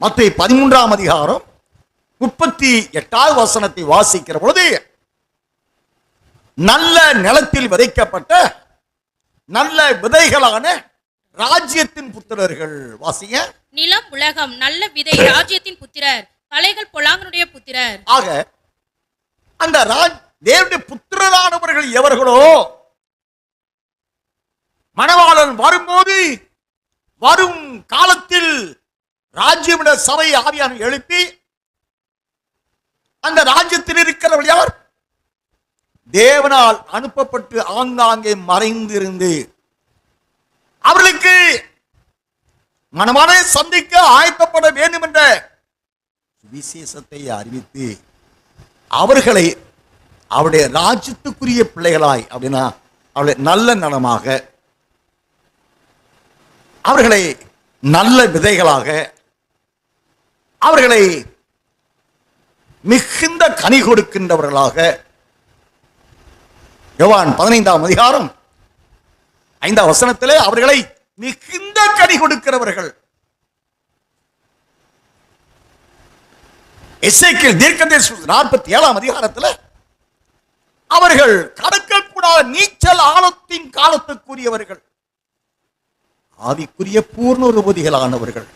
மத்தேயு 13ஆம் அதிகாரம் 38வது வசனத்தை வாசிக்கிற பொழுது, நல்ல நிலத்தில் விதைக்கப்பட்ட நல்ல விதைகளான ராஜ்யத்தின் புத்திரர்கள். வாசிங்க. நிலம் உலகம், நல்ல விதை ராஜ்யத்தின் புத்திரர், களைகள் பொல்லாங்கனுடைய புத்திரர். ஆக அந்த தேவனுடைய புத்திரரானவர்கள் எவர்களோ, மணவாளன் வரும்போது வரும் காலத்தில் ராஜ்யமிட சபை ஆவியான எழுப்பி அந்த ராஜ்யத்தில் இருக்கிறவர்கள் யார்? தேவனால் அனுப்பப்பட்டு ஆங்காங்கே மறைந்திருந்து அவர்களுக்கு மணவாளனை சந்திக்க ஆயத்தப்பட வேண்டும் என்ற விசேஷத்தை அறிவித்து அவர்களை அவருடைய ராஜ்யத்துக்குரிய பிள்ளைகளாய், அப்படின்னா அவர்களை நல்ல நலமாக, அவர்களை நல்ல விதைகளாக, அவர்களை மிகுந்த கனி கொடுக்கின்றவர்களாக, யோவான் 15ஆம் அதிகாரம் 5ஆம் வசனத்திலே அவர்களை மிகுந்த கனி கொடுக்கிறவர்கள். எசேக்கியேல் தீர்க்கதரிசி 47ஆம் அதிகாரத்தில் அவர்கள் கடக்கக்கூடாத நீச்சல் ஆழத்தின் காலத்துக்குரியவர்கள், ஆவிக்குரிய பூர்ண உபதிகளானவர்கள்.